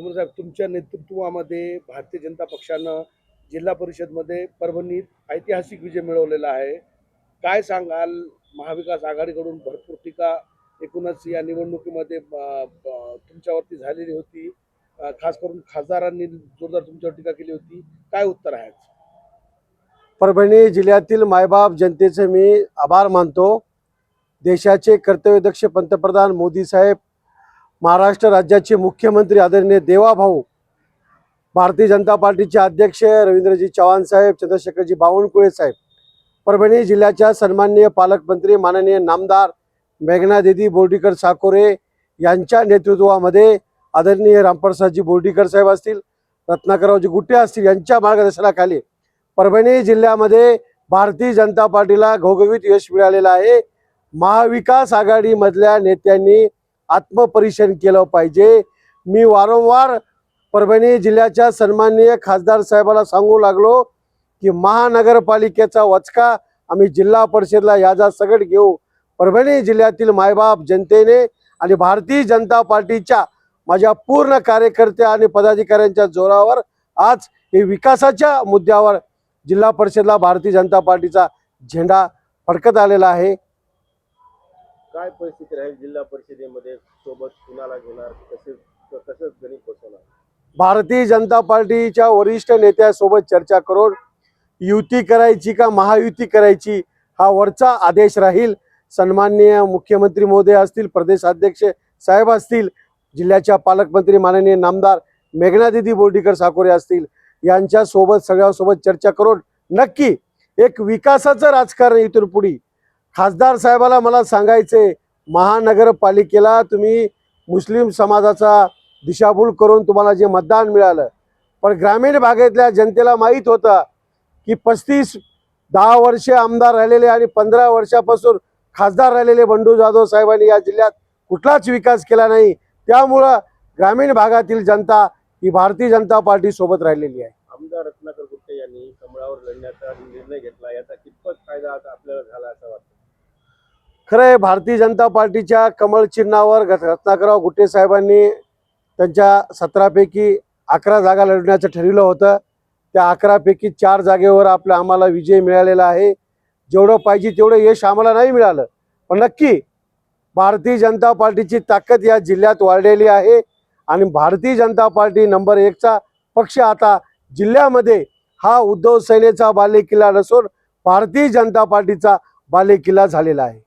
कुमार साहेब, तुमच्या नेतृत्वामध्ये भारतीय जनता पक्षानं जिल्हा परिषदमध्ये परभणीत ऐतिहासिक विजय मिळवलेला आहे. काय सांगाल? महाविकास आघाडीकडून भरपूर टीका एकूणच या निवडणुकीमध्ये तुमच्यावरती झालेली होती. खास करून खासदारांनी जोरदार तुमच्यावर टीका केली होती. काय उत्तर आहे? परभणी जिल्ह्यातील मायबाप जनतेचे मी आभार मानतो. देशाचे कर्तव्यदक्ष पंतप्रधान मोदी साहेब, महाराष्ट्र राज्याचे मुख्यमंत्री आदरणीय देवाभाऊ, भारतीय जनता पार्टीचे अध्यक्ष रवींद्रजी चव्हाण साहेब, चंद्रशेखरजी बावनकुळे साहेब, परभणी जिल्ह्याच्या सन्माननीय पालकमंत्री माननीय नामदार मेघना दीदी बोर्डीकर साकोरे यांच्या नेतृत्वामध्ये आदरणीय रामप्रसादजी बोर्डीकर साहेब असतील, रत्नाकररावजी गुट्टे असतील यांच्या मार्गदर्शनाखाली परभणी जिल्ह्यामध्ये भारतीय जनता पार्टीला घवघवीत यश मिळालेलं आहे. महाविकास आघाडीमधल्या नेत्यांनी आत्मपरीक्षण केलं पाहिजे. मी वारंवार परभणी जिल्ह्याच्या सन्माननीय खासदार साहेबाला सांगू लागलो की महानगरपालिकेचा वचका आम्ही जिल्हा परिषदला याचा सगट घेऊ. परभणी जिल्ह्यातील मायबाप जनतेने आणि भारतीय जनता पार्टीच्या माझ्या पूर्ण कार्यकर्त्या आणि पदाधिकाऱ्यांच्या जोरावर आज हे विकासाच्या मुद्द्यावर जिल्हा परिषदला भारतीय जनता पार्टीचा झेंडा फडकत आलेला आहे. काय परिस्थिती राहील जिल्हा परिषदेमध्ये? सोबत कुणाला घेणार, कसं गणित बसवणार? भारतीय जनता पार्टीच्या वरिष्ठ नेत्यासोबत चर्चा करून युती करायची का महायुती करायची हा वरचा आदेश राहील. सन्माननीय मुख्यमंत्री महोदय असतील, प्रदेशाध्यक्ष साहेब असतील, जिल्ह्याच्या पालकमंत्री माननीय नामदार मेघना दीदी बोर्डीकर साकोरे असतील, यांच्या सोबत सगळ्यासोबत चर्चा करून नक्की एक विकासाचं राजकारण इथून पुढे. खासदार साहेबाला मला सांगायचे, महानगरपालिकेला तुम्ही मुस्लिम समाजाचा दिशाभूल करून तुम्हाला जे मतदान मिळालं, पण ग्रामीण भागातल्या जनतेला माहीत होतं की 10 वर्षे आमदार राहिलेले आणि 15 वर्षापासून खासदार राहिलेले बंडू जाधव साहेबांनी या जिल्ह्यात कुठलाच विकास केला नाही. त्यामुळं ग्रामीण भागातील जनता ही भारतीय जनता पार्टी सोबत राहिलेली आहे. आमदार रत्नाकर गुट्टे यांनी कमळावर लढण्याचा निर्णय घेतला, याचा कितपत फायदा आता आपल्याला झाला असं वाटतं? खरं आहे, भारतीय जनता पार्टीच्या कमळ चिन्हावर रत्नाकरराव गुट्टे साहेबांनी त्यांच्या 17 पैकी 11 जागा लढण्याचं ठरवलं होतं. त्या 11 पैकी 4 जागेवर आम्हाला विजय मिळालेला आहे. जेवढं पाहिजे तेवढं यश आम्हाला नाही मिळालं, पण नक्की भारतीय जनता पार्टीची ताकद या जिल्ह्यात वाढलेली आहे आणि भारतीय जनता पार्टी नंबर 1चा पक्ष आता जिल्ह्यामध्ये हा उद्धव सेनेचा बालेकिल्ला नसून भारतीय जनता पार्टीचा बालेकिल्ला झालेला आहे.